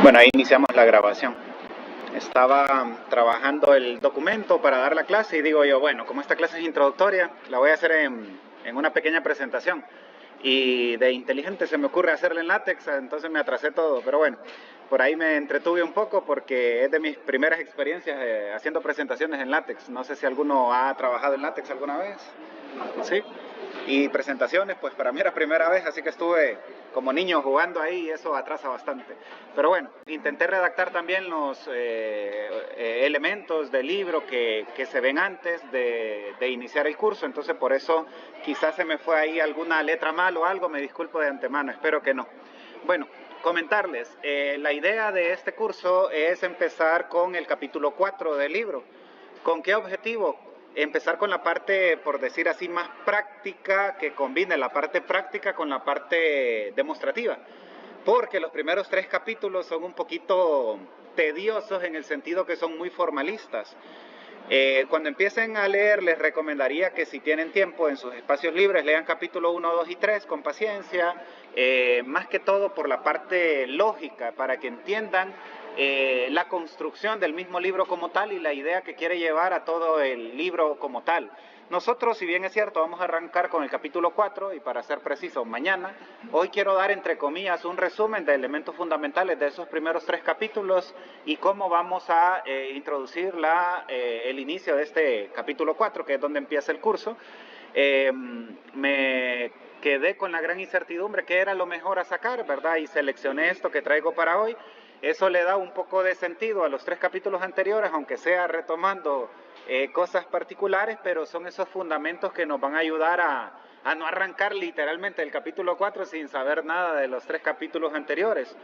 Bueno, ahí iniciamos la grabación. Estaba trabajando el documento para dar la clase y digo yo, bueno, como esta clase es introductoria, la voy a hacer en una pequeña presentación. Y de inteligente se me ocurre hacerla en látex, entonces me atrasé todo. Pero bueno, por ahí me entretuve un poco porque es de mis primeras experiencias haciendo presentaciones en látex. No sé si alguno ha trabajado en látex alguna vez. ¿Sí? Y presentaciones, pues para mí era primera vez, así que estuve como niño jugando ahí y eso atrasa bastante. Pero bueno, intenté redactar también los elementos del libro que se ven antes de iniciar el curso, entonces por eso quizás se me fue ahí alguna letra mal o algo, me disculpo de antemano, espero que no. Bueno, comentarles, la idea de este curso es empezar con el capítulo 4 del libro. ¿Con qué objetivo? Empezar con la parte, por decir así, más práctica, que combine la parte práctica con la parte demostrativa. Porque los primeros 3 capítulos son un poquito tediosos en el sentido que son muy formalistas. Cuando empiecen a leer, les recomendaría que si tienen tiempo en sus espacios libres, lean capítulo 1, 2 y 3 con paciencia, más que todo por la parte lógica, para que entiendan la construcción del mismo libro como tal y la idea que quiere llevar a todo el libro como tal. Nosotros, si bien es cierto, vamos a arrancar con el capítulo 4 y para ser preciso, mañana. Hoy quiero dar, entre comillas, un resumen de elementos fundamentales de esos primeros 3 capítulos y cómo vamos a introducir el inicio de este capítulo 4, que es donde empieza el curso. Me quedé con la gran incertidumbre que era lo mejor a sacar, ¿verdad? Y seleccioné esto que traigo para hoy. Eso le da un poco de sentido a los 3 capítulos anteriores, aunque sea retomando cosas particulares, pero son esos fundamentos que nos van a ayudar a no arrancar literalmente el capítulo 4 sin saber nada de los 3 capítulos anteriores.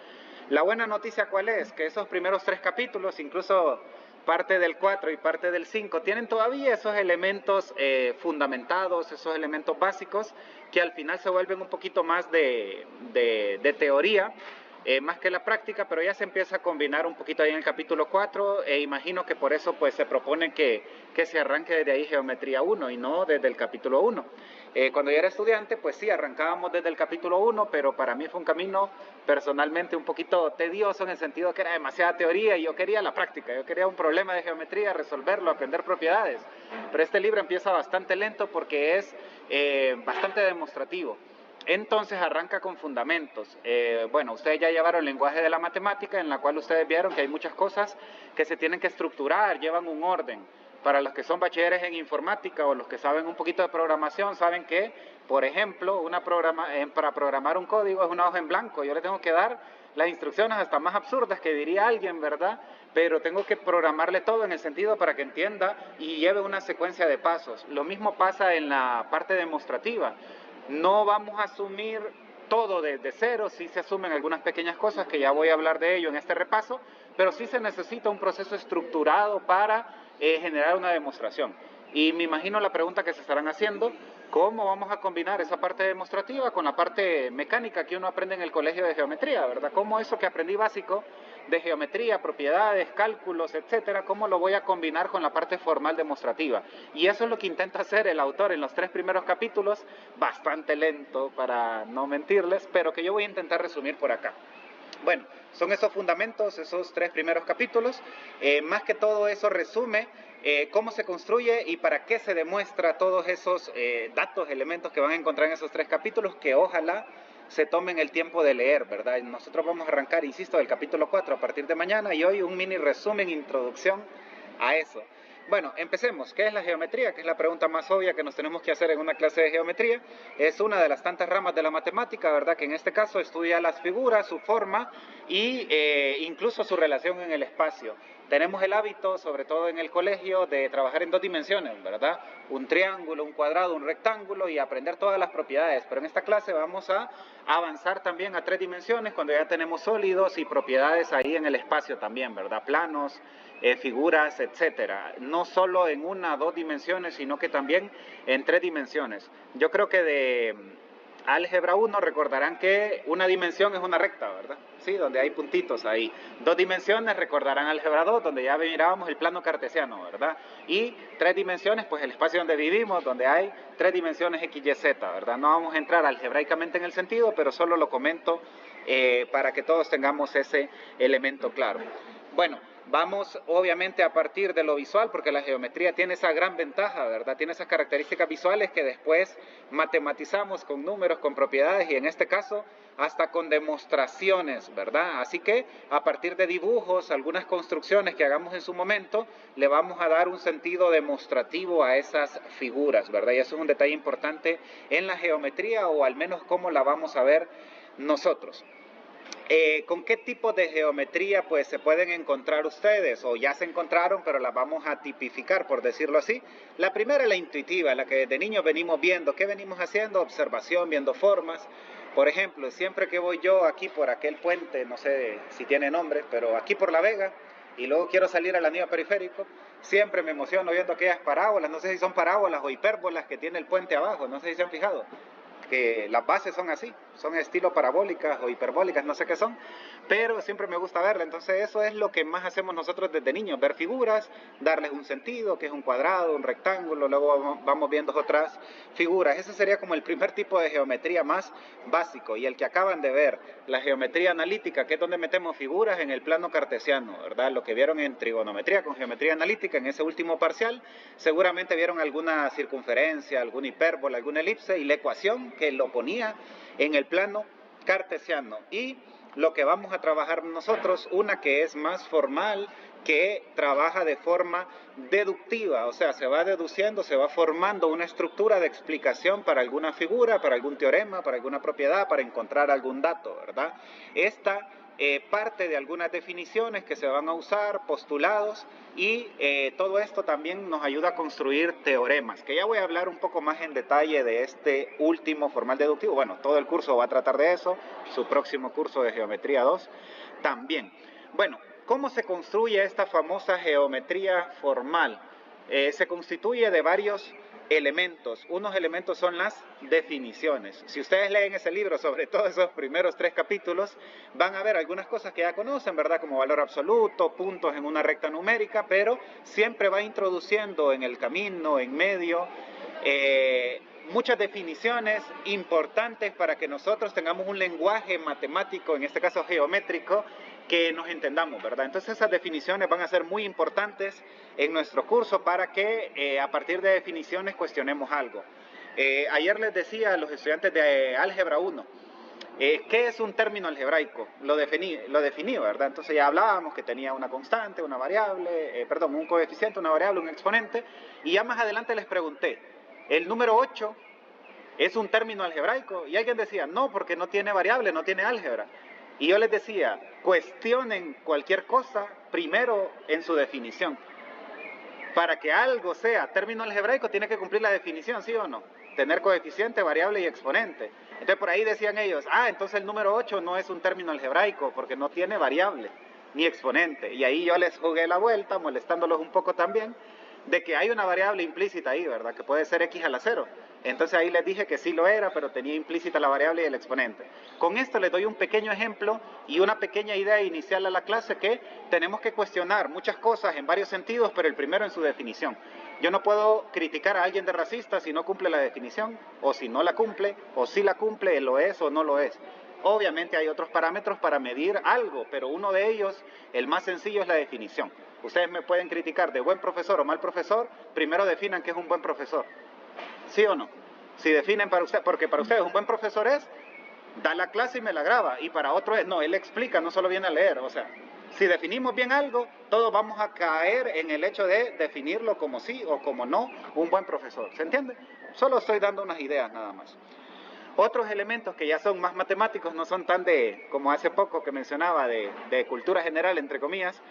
La buena noticia, ¿cuál es? Que esos primeros 3 capítulos, incluso parte del 4 y parte del 5, tienen todavía esos elementos fundamentados, esos elementos básicos, que al final se vuelven un poquito más de teoría, más que la práctica, pero ya se empieza a combinar un poquito ahí en el capítulo 4, e imagino que por eso pues se propone que se arranque desde ahí geometría 1 y no desde el capítulo 1. Cuando yo era estudiante, pues sí, arrancábamos desde el capítulo 1, pero para mí fue un camino personalmente un poquito tedioso en el sentido que era demasiada teoría y yo quería la práctica, yo quería un problema de geometría, resolverlo, aprender propiedades. Pero este libro empieza bastante lento porque es bastante demostrativo. Entonces arranca con fundamentos. Bueno, ustedes ya llevaron el lenguaje de la matemática, en la cual ustedes vieron que hay muchas cosas que se tienen que estructurar, llevan un orden. Para los que son bachilleres en informática o los que saben un poquito de programación, saben que, por ejemplo, para programar un código es una hoja en blanco. Yo le tengo que dar las instrucciones hasta más absurdas que diría alguien, ¿verdad? Pero tengo que programarle todo en el sentido para que entienda y lleve una secuencia de pasos. Lo mismo pasa en la parte demostrativa. No vamos a asumir todo desde cero, sí se asumen algunas pequeñas cosas que ya voy a hablar de ello en este repaso, pero sí se necesita un proceso estructurado para generar una demostración. Y me imagino la pregunta que se estarán haciendo, ¿cómo vamos a combinar esa parte demostrativa con la parte mecánica que uno aprende en el colegio de geometría, ¿verdad? ¿Cómo eso que aprendí básico de geometría, propiedades, cálculos, etcétera, cómo lo voy a combinar con la parte formal demostrativa? Y eso es lo que intenta hacer el autor en los 3 primeros capítulos, bastante lento para no mentirles, pero que yo voy a intentar resumir por acá. Bueno, son esos fundamentos, esos 3 primeros capítulos. Más que todo eso resume cómo se construye y para qué se demuestra todos esos datos, elementos que van a encontrar en esos 3 capítulos, que ojalá se tomen el tiempo de leer, ¿verdad? Nosotros vamos a arrancar, insisto, del capítulo 4 a partir de mañana y hoy un mini resumen, introducción a eso. Bueno, empecemos. ¿Qué es la geometría? Que es la pregunta más obvia que nos tenemos que hacer en una clase de geometría. Es una de las tantas ramas de la matemática, ¿verdad? Que en este caso estudia las figuras, su forma y incluso su relación en el espacio. Tenemos el hábito, sobre todo en el colegio, de trabajar en 2 dimensiones, ¿verdad? Un triángulo, un cuadrado, un rectángulo y aprender todas las propiedades. Pero en esta clase vamos a avanzar también a 3 dimensiones cuando ya tenemos sólidos y propiedades ahí en el espacio también, ¿verdad? Planos, figuras, etcétera. No solo en 1 o 2 dimensiones, sino que también en 3 dimensiones. Yo creo que de álgebra 1 recordarán que una dimensión es una recta, ¿verdad? Sí, donde hay puntitos ahí. 2 dimensiones recordarán álgebra 2, donde ya mirábamos el plano cartesiano, ¿verdad? Y 3 dimensiones, pues el espacio donde vivimos, donde hay 3 dimensiones x, y, z, ¿verdad? No vamos a entrar algebraicamente en el sentido, pero solo lo comento para que todos tengamos ese elemento claro. Bueno, vamos obviamente a partir de lo visual, porque la geometría tiene esa gran ventaja, ¿verdad? Tiene esas características visuales que después matematizamos con números, con propiedades y en este caso hasta con demostraciones, ¿verdad? Así que a partir de dibujos, algunas construcciones que hagamos en su momento, le vamos a dar un sentido demostrativo a esas figuras, ¿verdad? Y eso es un detalle importante en la geometría, o al menos cómo la vamos a ver nosotros. ¿Con qué tipo de geometría pues se pueden encontrar ustedes? O ya se encontraron, pero las vamos a tipificar, por decirlo así. La primera es la intuitiva, la que desde niños venimos viendo. ¿Qué venimos haciendo? Observación, viendo formas. Por ejemplo, siempre que voy yo aquí por aquel puente, no sé si tiene nombre, pero aquí por La Vega, y luego quiero salir al anillo periférico, siempre me emociono viendo aquellas parábolas, no sé si son parábolas o hipérbolas que tiene el puente abajo, no sé si se han fijado, que las bases son así, son estilo parabólicas o hiperbólicas, no sé qué son, pero siempre me gusta verla. Entonces eso es lo que más hacemos nosotros desde niños, ver figuras, darles un sentido, que es un cuadrado, un rectángulo, luego vamos viendo otras figuras. Ese sería como el primer tipo de geometría más básico, y el que acaban de ver, la geometría analítica, que es donde metemos figuras en el plano cartesiano, ¿verdad? Lo que vieron en trigonometría con geometría analítica en ese último parcial, seguramente vieron alguna circunferencia, alguna hipérbola, alguna elipse y la ecuación que lo ponía en el plano cartesiano. Y lo que vamos a trabajar nosotros, una que es más formal, que trabaja de forma deductiva, o sea, se va deduciendo, se va formando una estructura de explicación para alguna figura, para algún teorema, para alguna propiedad, para encontrar algún dato, ¿verdad? Esta parte de algunas definiciones que se van a usar, postulados, y todo esto también nos ayuda a construir teoremas, que ya voy a hablar un poco más en detalle de este último formal deductivo. Bueno, todo el curso va a tratar de eso, su próximo curso de Geometría 2 también. Bueno, ¿cómo se construye esta famosa geometría formal? Se constituye de varios elementos. Unos elementos son las definiciones. Si ustedes leen ese libro, sobre todo esos primeros 3 capítulos, van a ver algunas cosas que ya conocen, ¿verdad? Como valor absoluto, puntos en una recta numérica, pero siempre va introduciendo en el camino, en medio, muchas definiciones importantes para que nosotros tengamos un lenguaje matemático, en este caso geométrico, que nos entendamos, ¿verdad? Entonces esas definiciones van a ser muy importantes en nuestro curso para que a partir de definiciones cuestionemos algo. Ayer les decía a los estudiantes de Álgebra 1, ¿qué es un término algebraico? Lo definí, ¿verdad? Entonces ya hablábamos que tenía una constante, una variable, un coeficiente, una variable, un exponente, y ya más adelante les pregunté, ¿el número 8 es un término algebraico? Y alguien decía, no, porque no tiene variable, no tiene álgebra. Y yo les decía, cuestionen cualquier cosa primero en su definición. Para que algo sea término algebraico tiene que cumplir la definición, ¿sí o no? Tener coeficiente, variable y exponente. Entonces por ahí decían ellos, entonces el número 8 no es un término algebraico porque no tiene variable ni exponente. Y ahí yo les jugué la vuelta, molestándolos un poco también, de que hay una variable implícita ahí, ¿verdad? Que puede ser x a la 0. Entonces ahí les dije que sí lo era, pero tenía implícita la variable y el exponente. Con esto les doy un pequeño ejemplo y una pequeña idea inicial a la clase, que tenemos que cuestionar muchas cosas en varios sentidos, pero el primero en su definición. Yo no puedo criticar a alguien de racista si no cumple la definición, o si no la cumple, o si la cumple, lo es o no lo es. Obviamente hay otros parámetros para medir algo, pero uno de ellos, el más sencillo, es la definición. Ustedes me pueden criticar de buen profesor o mal profesor, primero definan qué es un buen profesor. ¿Sí o no? Si definen para usted, porque para ustedes un buen profesor es, da la clase y me la graba, y para otro es, no, él explica, no solo viene a leer. O sea, si definimos bien algo, todos vamos a caer en el hecho de definirlo como sí o como no un buen profesor. ¿Se entiende? Solo estoy dando unas ideas nada más. Otros elementos que ya son más matemáticos, no son tan de, como hace poco que mencionaba, de cultura general, entre comillas,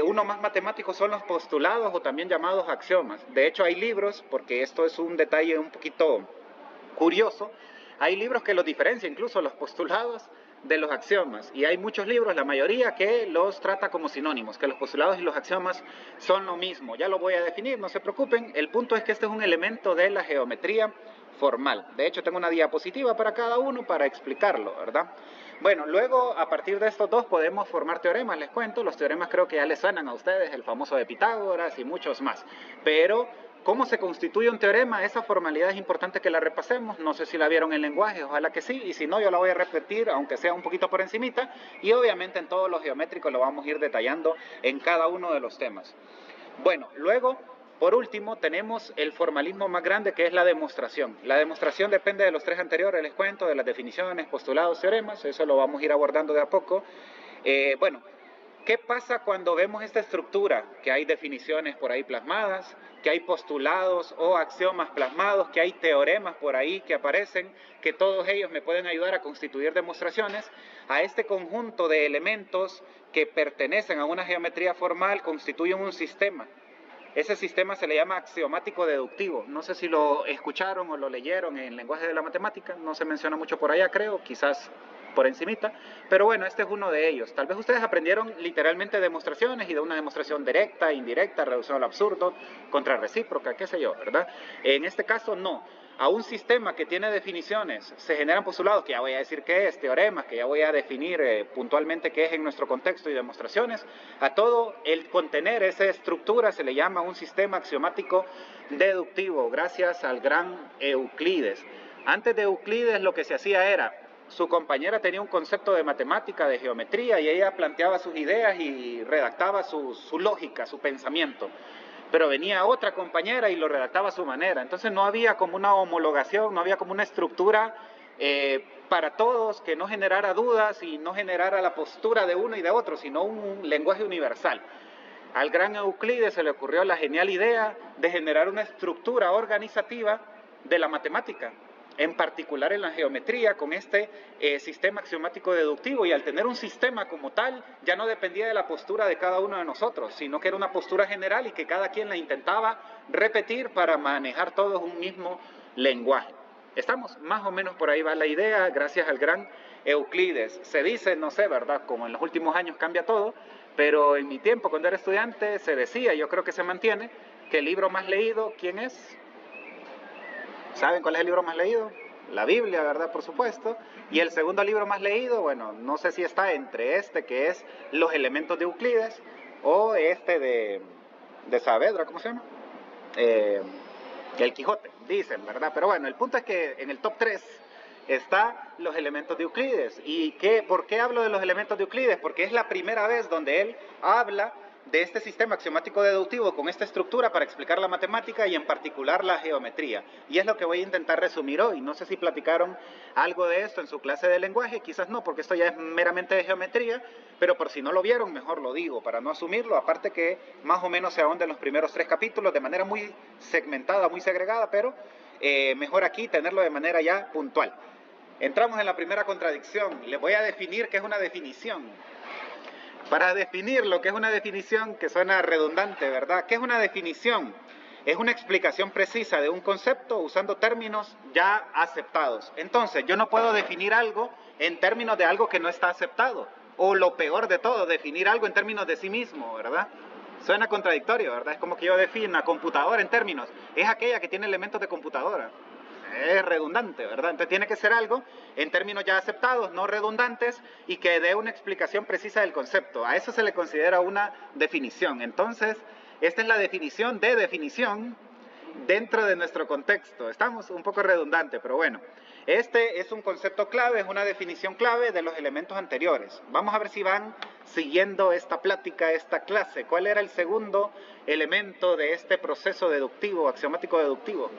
uno más matemático son los postulados, o también llamados axiomas. De hecho hay libros, porque esto es un detalle un poquito curioso, hay libros que los diferencian, incluso los postulados de los axiomas, y hay muchos libros, la mayoría, que los trata como sinónimos, que los postulados y los axiomas son lo mismo. Ya lo voy a definir, no se preocupen. El punto es que este es un elemento de la geometría formal. De hecho, tengo una diapositiva para cada uno para explicarlo, ¿verdad? Bueno, luego, a partir de estos dos podemos formar teoremas, les cuento. Los teoremas creo que ya les suenan a ustedes, el famoso de Pitágoras y muchos más. Pero ¿Cómo se constituye un teorema? Esa formalidad es importante que la repasemos. No sé si la vieron en lenguaje, ojalá que sí. Y si no, yo la voy a repetir, aunque sea un poquito por encimita. Y obviamente en todos los geométricos lo vamos a ir detallando en cada uno de los temas. Bueno, luego, por último, tenemos el formalismo más grande, que es la demostración. La demostración depende de los tres anteriores, les cuento, de las definiciones, postulados, teoremas. Eso lo vamos a ir abordando de a poco. Bueno, ¿qué pasa cuando vemos esta estructura? Que hay definiciones por ahí plasmadas, que hay postulados o axiomas plasmados, que hay teoremas por ahí que aparecen, que todos ellos me pueden ayudar a constituir demostraciones. A este conjunto de elementos que pertenecen a una geometría formal constituyen un sistema. Ese sistema se le llama axiomático deductivo. No sé si lo escucharon o lo leyeron en lenguaje de la matemática, no se menciona mucho por allá, creo, quizás por encimita, pero bueno, este es uno de ellos. Tal vez ustedes aprendieron literalmente demostraciones y de una demostración directa, indirecta, reducción al absurdo, contrarrecíproca, qué sé yo, ¿verdad? En este caso no. A un sistema que tiene definiciones se generan postulados, que ya voy a decir qué es, teoremas, que ya voy a definir puntualmente qué es en nuestro contexto y demostraciones. A todo el contener esa estructura se le llama un sistema axiomático deductivo, gracias al gran Euclides. Antes de Euclides lo que se hacía era, su compañera tenía un concepto de matemática, de geometría, y ella planteaba sus ideas y redactaba su lógica, su pensamiento. Pero venía otra compañera y lo redactaba a su manera. Entonces no había como una homologación, no había como una estructura para todos que no generara dudas y no generara la postura de uno y de otro, sino un lenguaje universal. Al gran Euclides se le ocurrió la genial idea de generar una estructura organizativa de la matemática, en particular en la geometría, con este sistema axiomático deductivo, y al tener un sistema como tal, ya no dependía de la postura de cada uno de nosotros, sino que era una postura general y que cada quien la intentaba repetir para manejar todos un mismo lenguaje. ¿Estamos? Más o menos por ahí va la idea, gracias al gran Euclides. Se dice, no sé, ¿verdad? Como en los últimos años cambia todo, pero en mi tiempo, cuando era estudiante, se decía, yo creo que se mantiene, que el libro más leído, ¿quién es? ¿Saben cuál es el libro más leído? La Biblia, ¿verdad? Por supuesto. Y el segundo libro más leído, bueno, no sé si está entre este, que es Los Elementos de Euclides, o este de Saavedra, ¿cómo se llama? El Quijote, dicen, ¿verdad? Pero bueno, el punto es que en el top 3 está Los Elementos de Euclides. ¿Y por qué hablo de Los Elementos de Euclides? Porque es la primera vez donde él habla de este sistema axiomático deductivo con esta estructura para explicar la matemática y en particular la geometría. Y es lo que voy a intentar resumir hoy. No sé si platicaron algo de esto en su clase de lenguaje, quizás no, porque esto ya es meramente de geometría, pero por si no lo vieron, mejor lo digo, para no asumirlo, aparte que más o menos se ahonda en los primeros 3 capítulos de manera muy segmentada, muy segregada, pero mejor aquí tenerlo de manera ya puntual. Entramos en la primera contradicción. Les voy a definir qué es una definición. Para definir lo que es una definición, que suena redundante, ¿verdad? ¿Qué es una definición? Es una explicación precisa de un concepto usando términos ya aceptados. Entonces, yo no puedo definir algo en términos de algo que no está aceptado. O lo peor de todo, definir algo en términos de sí mismo, ¿verdad? Suena contradictorio, ¿verdad? Es como que yo defino una computadora en términos. Es aquella que tiene elementos de computadora. Es redundante, ¿verdad? Entonces tiene que ser algo en términos ya aceptados, no redundantes, y que dé una explicación precisa del concepto. A eso se le considera una definición. Entonces, esta es la definición de definición dentro de nuestro contexto. Estamos un poco redundante, pero bueno. Este es un concepto clave, es una definición clave de los elementos anteriores. Vamos a ver si van siguiendo esta plática, esta clase. ¿Cuál era el segundo elemento de este proceso deductivo, axiomático deductivo?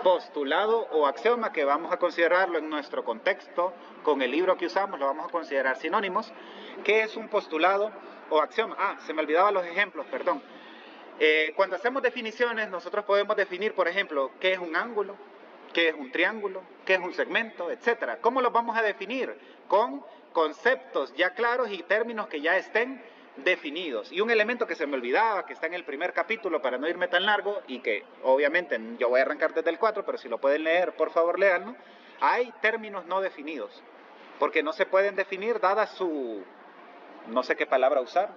Postulado o axioma, que vamos a considerarlo en nuestro contexto, con el libro que usamos, lo vamos a considerar sinónimos. ¿Qué es un postulado o axioma? Se me olvidaban los ejemplos, perdón. Cuando hacemos definiciones, nosotros podemos definir, por ejemplo, qué es un ángulo, qué es un triángulo, qué es un segmento, etc. ¿Cómo los vamos a definir? Con conceptos ya claros y términos que ya estén definidos. Y un elemento que se me olvidaba, que está en el primer capítulo para no irme tan largo, y que obviamente yo voy a arrancar desde el 4, pero si lo pueden leer, por favor léanlo. Hay términos no definidos, porque no se pueden definir dada su, no sé qué palabra usar,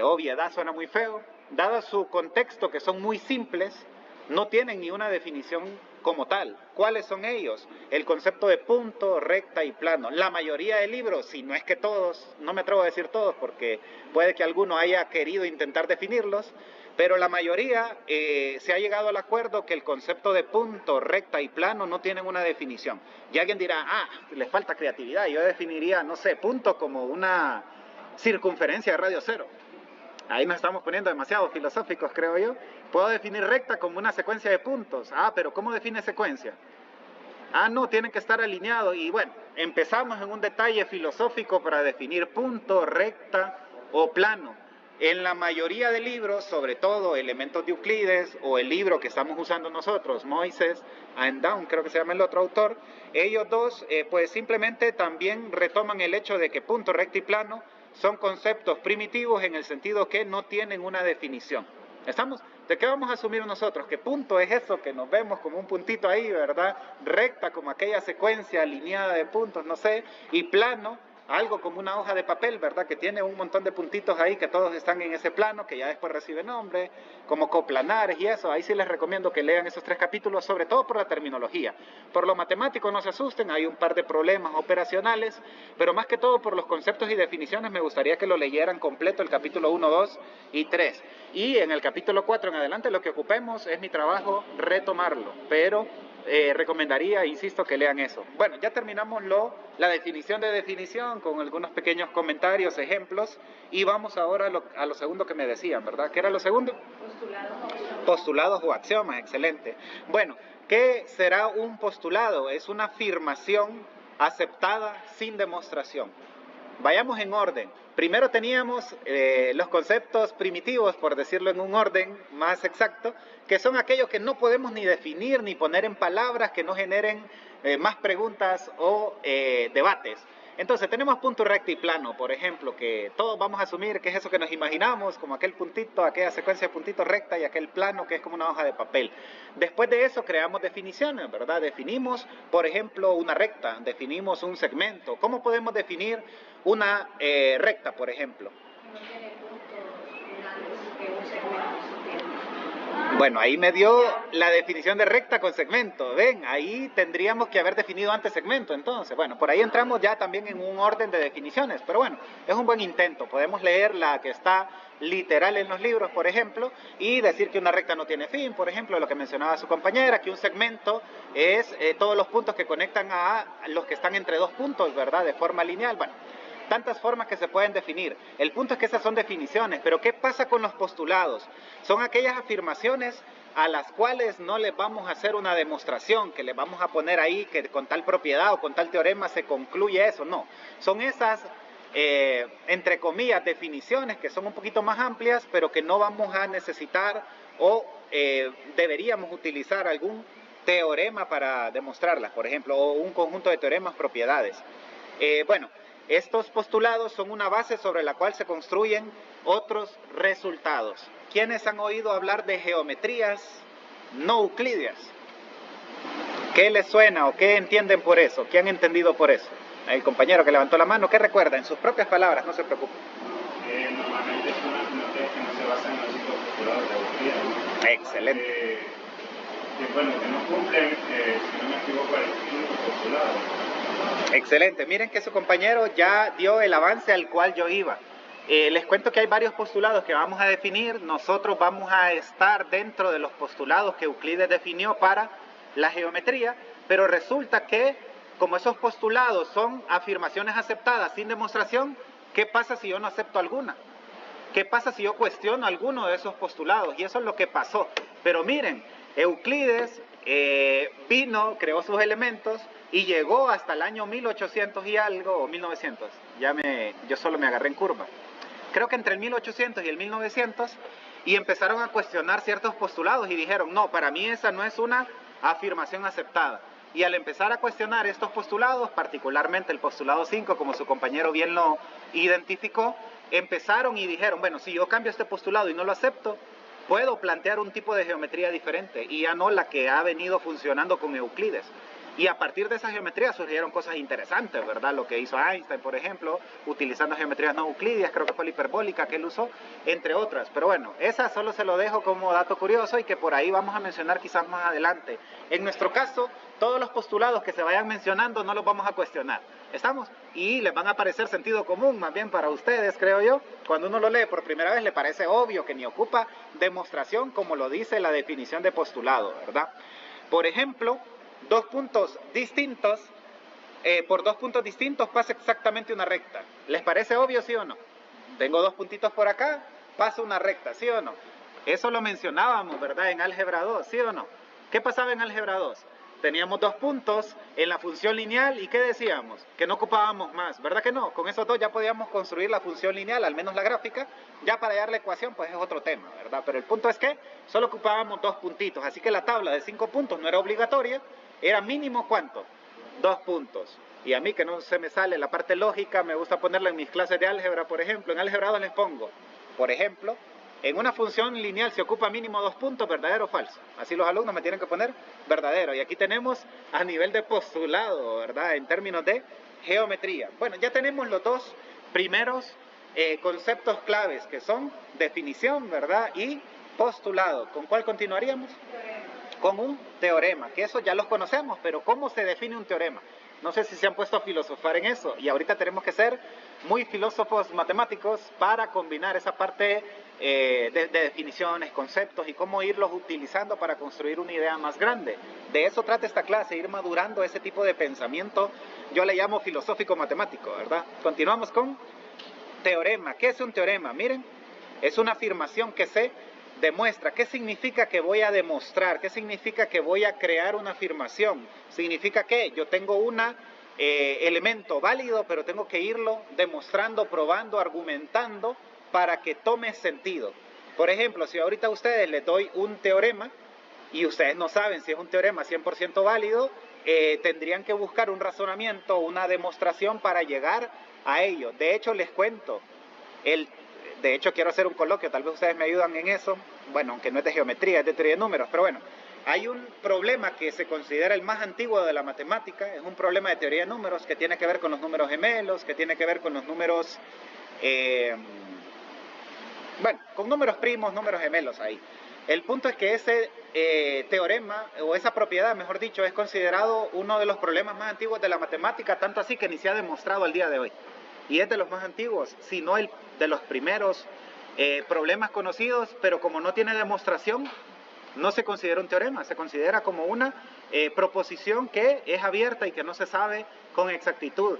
obviedad suena muy feo, dada su contexto, que son muy simples, no tienen ni una definición como tal. ¿Cuáles son ellos? El concepto de punto, recta y plano. La mayoría de libros, si no es que todos, no me atrevo a decir todos porque puede que alguno haya querido intentar definirlos, Pero la mayoría se ha llegado al acuerdo que el concepto de punto, recta y plano no tienen una definición. Y alguien dirá, les falta creatividad. Yo definiría, no sé, punto como una circunferencia de radio cero. Ahí nos estamos poniendo demasiado filosóficos, creo yo. Puedo definir recta como una secuencia de puntos. Pero ¿cómo define secuencia? No, tienen que estar alineados. Y bueno, empezamos en un detalle filosófico para definir punto, recta o plano. En la mayoría de libros, sobre todo Elementos de Euclides o el libro que estamos usando nosotros, Moises and Down, creo que se llama el otro autor, ellos dos pues simplemente también retoman el hecho de que punto, recta y plano son conceptos primitivos en el sentido que no tienen una definición. ¿Estamos? ¿De qué vamos a asumir nosotros? Que punto es eso que nos vemos como un puntito ahí, ¿verdad? Recta como aquella secuencia alineada de puntos, no sé, y plano, algo como una hoja de papel, ¿verdad? Que tiene un montón de puntitos ahí que todos están en ese plano, que ya después recibe nombre, como coplanares y eso. Ahí sí les recomiendo que lean esos 3 capítulos, sobre todo por la terminología. Por lo matemático no se asusten, hay un par de problemas operacionales, pero más que todo por los conceptos y definiciones me gustaría que lo leyeran completo el capítulo 1, 2 y 3. Y en el capítulo 4 en adelante lo que ocupemos es mi trabajo retomarlo, pero recomendaría, insisto, que lean eso. Bueno, ya terminamos la definición de definición con algunos pequeños comentarios, ejemplos, y vamos ahora a lo segundo que me decían, ¿verdad? ¿Qué era lo segundo? Postulados o axiomas, excelente. Bueno, ¿qué será un postulado? Es una afirmación aceptada sin demostración. Vayamos en orden. Primero teníamos los conceptos primitivos, por decirlo en un orden más exacto, que son aquellos que no podemos ni definir ni poner en palabras, que no generen más preguntas o debates. Entonces tenemos punto, recto y plano, por ejemplo, que todos vamos a asumir que es eso que nos imaginamos, como aquel puntito, aquella secuencia de puntitos recta y aquel plano que es como una hoja de papel. Después de eso creamos definiciones, ¿verdad? Definimos, por ejemplo, una recta, definimos un segmento. ¿Cómo podemos definir una recta, por ejemplo? Bueno, ahí me dio la definición de recta con segmento. Ven, ahí tendríamos que haber definido antes segmento, entonces. Bueno, por ahí entramos ya también en un orden de definiciones, pero bueno, es un buen intento. Podemos leer la que está literal en los libros, por ejemplo, y decir que una recta no tiene fin, por ejemplo, lo que mencionaba su compañera, que un segmento es todos los puntos que conectan a los que están entre 2 puntos, ¿verdad? De forma lineal. Bueno, tantas formas que se pueden definir. El punto es que esas son definiciones, pero ¿qué pasa con los postulados? Son aquellas afirmaciones a las cuales no les vamos a hacer una demostración, que les vamos a poner ahí que con tal propiedad o con tal teorema se concluye eso, no. Son esas, entre comillas, definiciones que son un poquito más amplias, pero que no vamos a necesitar o deberíamos utilizar algún teorema para demostrarlas, por ejemplo, o un conjunto de teoremas, propiedades. Bueno, estos postulados son una base sobre la cual se construyen otros resultados. ¿Quiénes han oído hablar de geometrías no euclidias? ¿Qué les suena o qué entienden por eso? ¿Qué han entendido por eso? El compañero que levantó la mano, ¿qué recuerda? En sus propias palabras, no se preocupe. Normalmente es una geometría que no se basa en los ciclos postulados de Euclides. Excelente. Bueno, que no cumplen, si no me equivoco, el quinto postulado. Excelente, miren que su compañero ya dio el avance al cual yo iba. Les cuento que hay varios postulados que vamos a definir. Nosotros vamos a estar dentro de los postulados que Euclides definió para la geometría, pero resulta que como esos postulados son afirmaciones aceptadas sin demostración, ¿qué pasa si yo no acepto alguna? ¿Qué pasa si yo cuestiono alguno de esos postulados? Y eso es lo que pasó. Pero miren, Euclides vino, creó sus elementos y llegó hasta el año 1800 y algo, o 1900, yo solo me agarré en curva. Creo que entre el 1800 y el 1900, y empezaron a cuestionar ciertos postulados y dijeron, no, para mí esa no es una afirmación aceptada. Y al empezar a cuestionar estos postulados, particularmente el postulado 5, como su compañero bien lo identificó, empezaron y dijeron, bueno, si yo cambio este postulado y no lo acepto, puedo plantear un tipo de geometría diferente y ya no la que ha venido funcionando con Euclides. Y a partir de esa geometría surgieron cosas interesantes, ¿verdad? Lo que hizo Einstein, por ejemplo, utilizando geometrías no euclidias, creo que fue la hiperbólica que él usó, entre otras. Pero bueno, esa solo se lo dejo como dato curioso y que por ahí vamos a mencionar quizás más adelante. En nuestro caso, todos los postulados que se vayan mencionando no los vamos a cuestionar. ¿Estamos? Y les van a parecer sentido común, más bien para ustedes, creo yo. Cuando uno lo lee por primera vez le parece obvio que ni ocupa demostración como lo dice la definición de postulado, ¿verdad? Por ejemplo, dos puntos distintos, por dos puntos distintos pasa exactamente una recta. ¿Les parece obvio, sí o no? Tengo dos puntitos por acá, pasa una recta, ¿sí o no? Eso lo mencionábamos, ¿verdad? En álgebra 2, ¿sí o no? ¿Qué pasaba en álgebra 2? Teníamos dos puntos en la función lineal y ¿qué decíamos? Que no ocupábamos más, ¿verdad que no? Con esos dos ya podíamos construir la función lineal, al menos la gráfica. Ya para hallar la ecuación pues es otro tema, ¿verdad? Pero el punto es que solo ocupábamos dos puntitos, así que la tabla de 5 puntos no era obligatoria, era mínimo ¿cuánto? 2 puntos. Y a mí que no se me sale la parte lógica, me gusta ponerla en mis clases de álgebra, por ejemplo. En álgebra 2 les pongo, por ejemplo, en una función lineal se ocupa mínimo 2 puntos, ¿verdadero o falso? Así los alumnos me tienen que poner verdadero. Y aquí tenemos a nivel de postulado, ¿verdad? En términos de geometría. Bueno, ya tenemos los dos primeros conceptos claves, que son definición, ¿verdad? Y postulado. ¿Con cuál continuaríamos? Con un teorema, que eso ya los conocemos, pero ¿cómo se define un teorema? No sé si se han puesto a filosofar en eso, y ahorita tenemos que ser muy filósofos matemáticos para combinar esa parte de definiciones, conceptos y cómo irlos utilizando para construir una idea más grande. De eso trata esta clase, ir madurando ese tipo de pensamiento, yo le llamo filosófico matemático, ¿verdad? Continuamos con teorema. ¿Qué es un teorema? Miren, es una afirmación que se demuestra. ¿Qué significa que voy a demostrar? ¿Qué significa que voy a crear una afirmación? Significa que yo tengo un elemento válido, pero tengo que irlo demostrando, probando, argumentando para que tome sentido. Por ejemplo, si ahorita a ustedes les doy un teorema y ustedes no saben si es un teorema 100% válido, tendrían que buscar un razonamiento, una demostración para llegar a ello. De hecho, les cuento, de hecho quiero hacer un coloquio, tal vez ustedes me ayudan en eso, bueno, aunque no es de geometría, es de teoría de números, pero bueno, hay un problema que se considera el más antiguo de la matemática, es un problema de teoría de números que tiene que ver con los números gemelos, que tiene que ver con los números, bueno, con números primos, números gemelos ahí. El punto es que ese teorema, o esa propiedad, mejor dicho, es considerado uno de los problemas más antiguos de la matemática, tanto así que ni se ha demostrado al día de hoy. Y es de los más antiguos, si no el de los primeros problemas conocidos, pero como no tiene demostración, no se considera un teorema, se considera como una proposición que es abierta y que no se sabe con exactitud.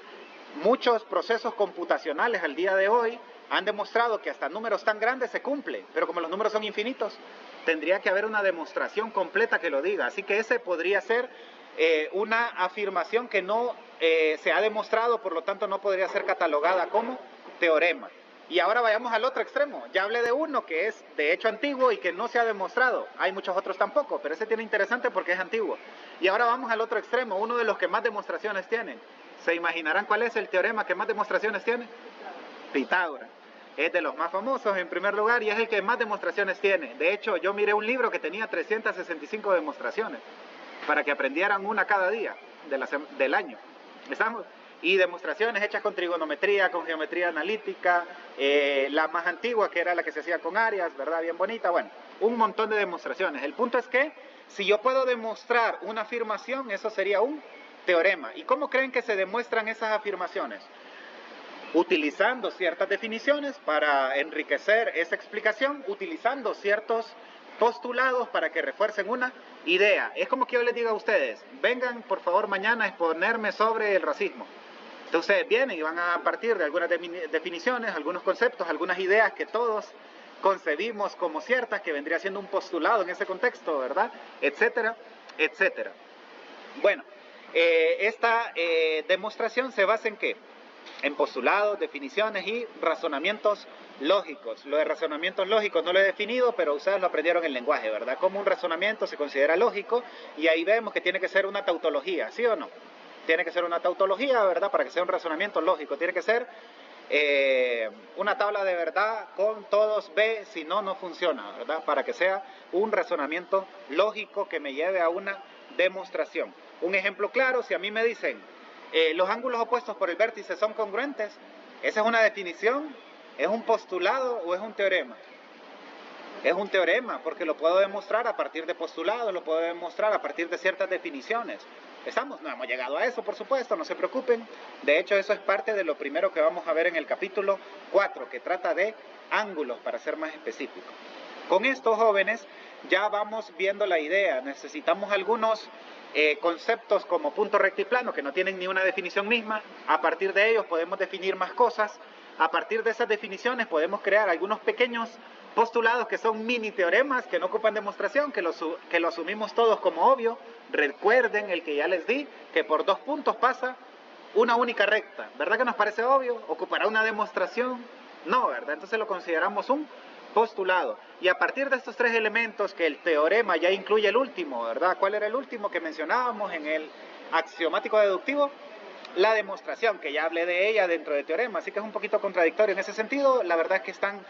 Muchos procesos computacionales al día de hoy han demostrado que hasta números tan grandes se cumplen, pero como los números son infinitos, tendría que haber una demostración completa que lo diga. Así que ese podría ser una afirmación que no se ha demostrado, por lo tanto no podría ser catalogada como teorema. Y ahora vayamos al otro extremo. Ya hablé de uno que es de hecho antiguo y que no se ha demostrado. Hay muchos otros tampoco, pero ese tiene interesante porque es antiguo. Y ahora vamos al otro extremo, uno de los que más demostraciones tienen. ¿Se imaginarán cuál es el teorema que más demostraciones tiene? Pitágoras. Es de los más famosos en primer lugar y es el que más demostraciones tiene. De hecho, yo miré un libro que tenía 365 demostraciones para que aprendieran una cada día del año. ¿Estamos? Y demostraciones hechas con trigonometría, con geometría analítica, la más antigua que era la que se hacía con áreas, ¿verdad? Bien bonita, bueno, un montón de demostraciones. El punto es que si yo puedo demostrar una afirmación, eso sería un teorema. ¿Y cómo creen que se demuestran esas afirmaciones? Utilizando ciertas definiciones para enriquecer esa explicación, utilizando ciertos postulados para que refuercen una idea. Es como que yo les diga a ustedes, vengan por favor mañana a exponerme sobre el racismo. Entonces ustedes vienen y van a partir de algunas definiciones, algunos conceptos, algunas ideas que todos concebimos como ciertas, que vendría siendo un postulado en ese contexto, ¿verdad? Etcétera, etcétera. Bueno, esta demostración se basa en ¿qué? En postulados, definiciones y razonamientos lógicos. Lo de razonamientos lógicos no lo he definido, pero ustedes lo aprendieron en lenguaje, ¿verdad? Como un razonamiento se considera lógico y ahí vemos que tiene que ser una tautología, ¿sí o no? Tiene que ser una tautología, ¿verdad? Para que sea un razonamiento lógico. Tiene que ser una tabla de verdad con todos B, si no, no funciona, ¿verdad? Para que sea un razonamiento lógico que me lleve a una demostración. Un ejemplo claro, si a mí me dicen los ángulos opuestos por el vértice son congruentes, esa es una definición, ¿es un postulado o es un teorema? Es un teorema porque lo puedo demostrar a partir de postulados, lo puedo demostrar a partir de ciertas definiciones. ¿Estamos? No hemos llegado a eso, por supuesto, no se preocupen. De hecho, eso es parte de lo primero que vamos a ver en el capítulo 4, que trata de ángulos, para ser más específico. Con esto, jóvenes, ya vamos viendo la idea. Necesitamos algunos conceptos como punto recto y plano, que no tienen ni una definición misma. A partir de ellos podemos definir más cosas. A partir de esas definiciones podemos crear algunos pequeños postulados que son mini teoremas, que no ocupan demostración, que lo asumimos todos como obvio. Recuerden el que ya les di, que por 2 puntos pasa una única recta. ¿Verdad que nos parece obvio? ¿Ocupará una demostración? No, ¿verdad? Entonces lo consideramos un postulado. Y a partir de estos 3 elementos, que el teorema ya incluye el último, ¿verdad? ¿Cuál era el último que mencionábamos en el axiomático deductivo? La demostración, que ya hablé de ella dentro de teorema, así que es un poquito contradictorio en ese sentido. La verdad es que están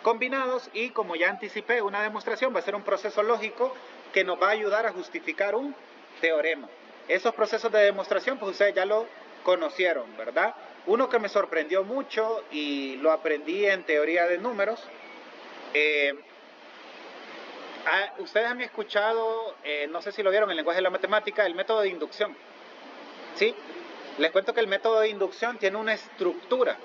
combinados, y como ya anticipé, una demostración va a ser un proceso lógico que nos va a ayudar a justificar un teorema. Esos procesos de demostración, pues ustedes ya lo conocieron, ¿verdad? Uno que me sorprendió mucho y lo aprendí en teoría de números. Ustedes han escuchado, no sé si lo vieron en el lenguaje de la matemática, el método de inducción. ¿Sí? Les cuento que el método de inducción tiene una estructura.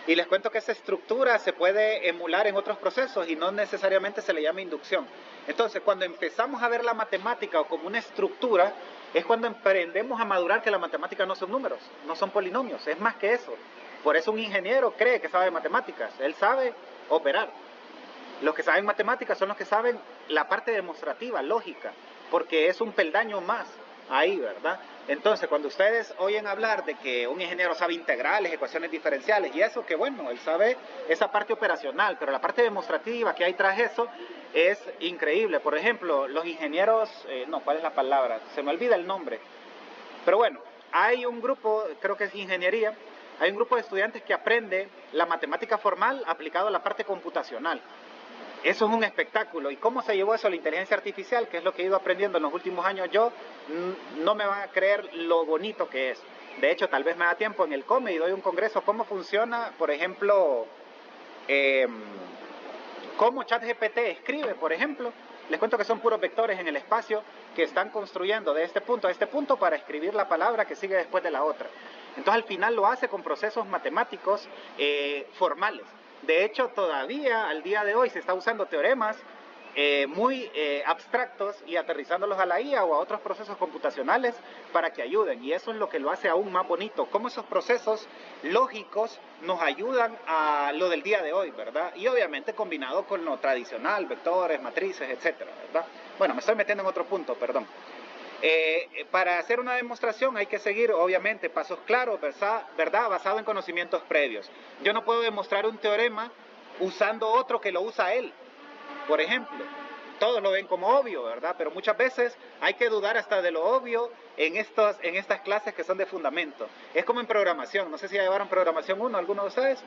Y les cuento que esa estructura se puede emular en otros procesos y no necesariamente se le llama inducción. Entonces, cuando empezamos a ver la matemática como una estructura, es cuando aprendemos a madurar que la matemática no son números, no son polinomios, es más que eso. Por eso un ingeniero cree que sabe matemáticas, él sabe operar. Los que saben matemáticas son los que saben la parte demostrativa, lógica, porque es un peldaño más ahí, ¿verdad? Entonces, cuando ustedes oyen hablar de que un ingeniero sabe integrales, ecuaciones diferenciales y eso, que bueno, él sabe esa parte operacional, pero la parte demostrativa que hay tras eso es increíble. Por ejemplo, los ingenieros, ¿cuál es la palabra? Se me olvida el nombre. Pero bueno, hay un grupo, creo que es ingeniería, hay un grupo de estudiantes que aprende la matemática formal aplicado a la parte computacional. Eso es un espectáculo. ¿Y cómo se llevó eso a la inteligencia artificial? Que es lo que he ido aprendiendo en los últimos años yo. No me van a creer lo bonito que es. De hecho, tal vez me da tiempo en el COME y doy un congreso. ¿Cómo funciona, por ejemplo, cómo ChatGPT escribe, por ejemplo? Les cuento que son puros vectores en el espacio que están construyendo de este punto a este punto para escribir la palabra que sigue después de la otra. Entonces, al final lo hace con procesos matemáticos formales. De hecho, todavía al día de hoy se está usando teoremas muy abstractos y aterrizándolos a la IA o a otros procesos computacionales para que ayuden. Y eso es lo que lo hace aún más bonito. Cómo esos procesos lógicos nos ayudan a lo del día de hoy, ¿verdad? Y obviamente combinado con lo tradicional, vectores, matrices, etcétera, ¿verdad? Bueno, me estoy metiendo en otro punto, perdón. Para hacer una demostración hay que seguir, obviamente, pasos claros, ¿verdad? Basado en conocimientos previos. Yo no puedo demostrar un teorema usando otro que lo usa él. Por ejemplo, todos lo ven como obvio, ¿verdad? Pero muchas veces hay que dudar hasta de lo obvio en estas clases que son de fundamento. Es como en programación. No sé si ya llevaron programación 1 alguno de ustedes.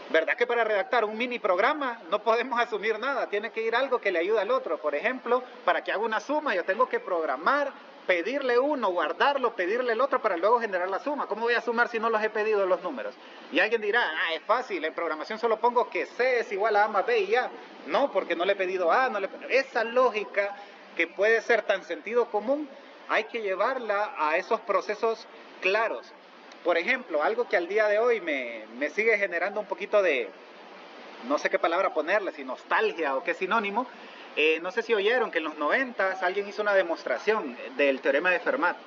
¿Verdad que para redactar un mini programa no podemos asumir nada? Tiene que ir algo que le ayude al otro. Por ejemplo, para que haga una suma, yo tengo que programar, pedirle uno, guardarlo, pedirle el otro para luego generar la suma. ¿Cómo voy a sumar si no los he pedido los números? Y alguien dirá, es fácil, en programación solo pongo que C es igual a A más B y ya. No, porque no le he pedido A. Esa lógica que puede ser tan sentido común, hay que llevarla a esos procesos claros. Por ejemplo, algo que al día de hoy me sigue generando un poquito de, no sé qué palabra ponerle, si nostalgia o qué sinónimo. No sé si oyeron que en los 90 alguien hizo una demostración del teorema de Fermat.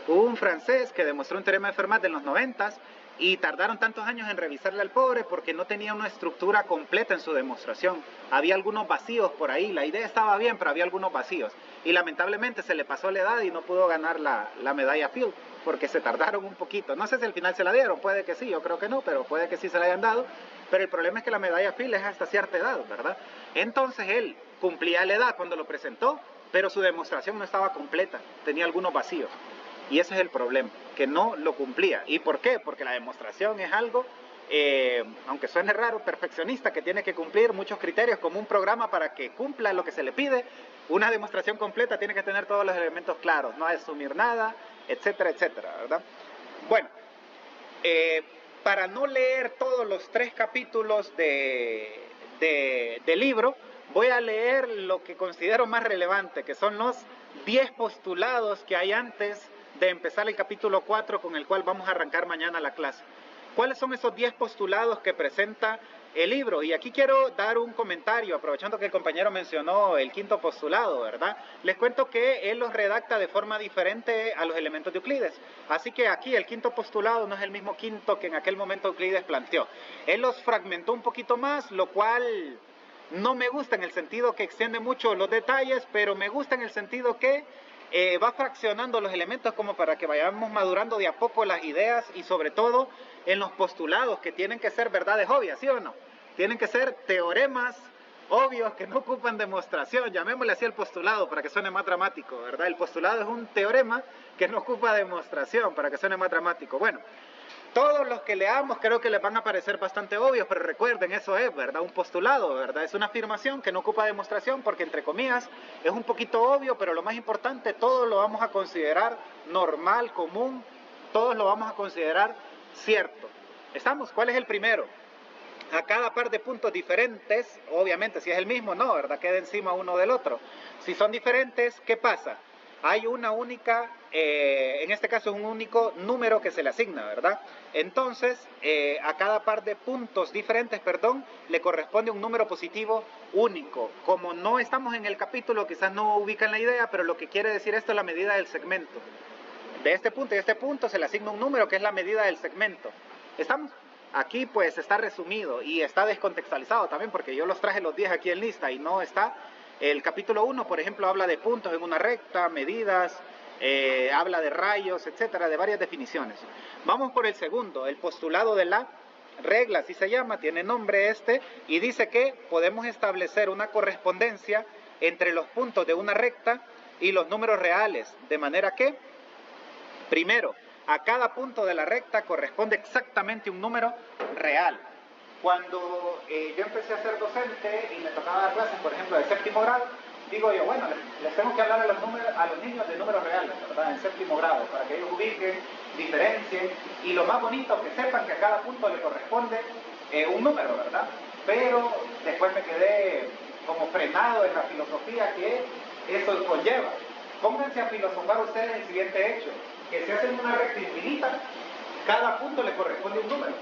Hubo un francés que demostró un teorema de Fermat en los 90 y tardaron tantos años en revisarle al pobre porque no tenía una estructura completa en su demostración. Había algunos vacíos por ahí, la idea estaba bien, pero había algunos vacíos. Y lamentablemente se le pasó la edad y no pudo ganar la medalla Fields, porque se tardaron un poquito. No sé si al final se la dieron, puede que sí, yo creo que no, pero puede que sí se la hayan dado. Pero el problema es que la medalla Fields es hasta cierta edad, ¿verdad? Entonces él cumplía la edad cuando lo presentó, pero su demostración no estaba completa, tenía algunos vacíos. Y ese es el problema, que no lo cumplía. ¿Y por qué? Porque la demostración es algo, aunque suene raro, perfeccionista, que tiene que cumplir muchos criterios, como un programa para que cumpla lo que se le pide. Una demostración completa tiene que tener todos los elementos claros, no asumir nada, etcétera, etcétera, ¿verdad? Bueno, para no leer todos los 3 capítulos del libro, voy a leer lo que considero más relevante, que son los 10 postulados que hay antes de empezar el capítulo 4 con el cual vamos a arrancar mañana la clase. ¿Cuáles son esos 10 postulados que presenta el libro? Y aquí quiero dar un comentario, aprovechando que el compañero mencionó el quinto postulado, ¿verdad? Les cuento que él los redacta de forma diferente a los elementos de Euclides. Así que aquí el quinto postulado no es el mismo quinto que en aquel momento Euclides planteó. Él los fragmentó un poquito más, lo cual no me gusta en el sentido que extiende mucho los detalles, pero me gusta en el sentido que va fraccionando los elementos como para que vayamos madurando de a poco las ideas y sobre todo en los postulados que tienen que ser verdades obvias, ¿sí o no? Tienen que ser teoremas obvios que no ocupan demostración, llamémosle así el postulado para que suene más dramático, ¿verdad? El postulado es un teorema que no ocupa demostración para que suene más dramático. Bueno, todos los que leamos creo que les van a parecer bastante obvios, pero recuerden, eso es, ¿verdad? Un postulado, ¿verdad? Es una afirmación que no ocupa demostración porque, entre comillas, es un poquito obvio, pero lo más importante, todos lo vamos a considerar normal, común, todos lo vamos a considerar cierto. ¿Estamos? ¿Cuál es el primero? A cada par de puntos diferentes, obviamente, si es el mismo, no, ¿verdad? Queda encima uno del otro. Si son diferentes, ¿qué pasa? Hay una única, en este caso es un único número que se le asigna, ¿verdad? Entonces, a cada par de puntos diferentes, le corresponde un número positivo único. Como no estamos en el capítulo, quizás no ubican la idea, pero lo que quiere decir esto es la medida del segmento. De este punto y este punto se le asigna un número que es la medida del segmento. ¿Estamos? Aquí pues está resumido y está descontextualizado también porque yo los traje los 10 aquí en lista y no está. El capítulo 1, por ejemplo, habla de puntos en una recta, medidas, habla de rayos, etcétera, de varias definiciones. Vamos por el segundo, el postulado de la regla, así se llama, tiene nombre este, y dice que podemos establecer una correspondencia entre los puntos de una recta y los números reales, de manera que, primero, a cada punto de la recta corresponde exactamente un número real. Cuando yo empecé a ser docente y me tocaba dar clases, por ejemplo, de séptimo grado, digo yo, bueno, les tengo que hablar a los niños de números reales, ¿verdad? En séptimo grado, para que ellos ubiquen, diferencien, y lo más bonito, que sepan que a cada punto le corresponde un número, ¿verdad? Pero después me quedé como frenado en la filosofía que eso conlleva. Pónganse a filosofar ustedes el siguiente hecho, que si hacen una recta infinita, cada punto le corresponde un número.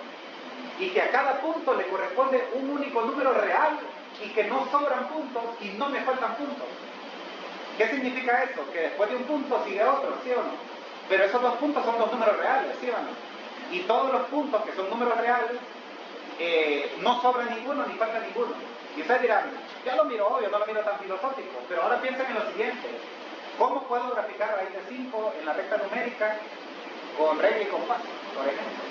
Y que a cada punto le corresponde un único número real y que no sobran puntos y no me faltan puntos. ¿Qué significa eso? Que después de un punto sigue otro, ¿sí o no? Pero esos dos puntos son dos números reales, ¿sí o no? Y todos los puntos que son números reales, no sobra ninguno ni falta ninguno. Y ustedes dirán, ya lo miro obvio, no lo miro tan filosófico, pero ahora piensen en lo siguiente. ¿Cómo puedo graficar raíz de 5 en la recta numérica con regla y compás, por ejemplo?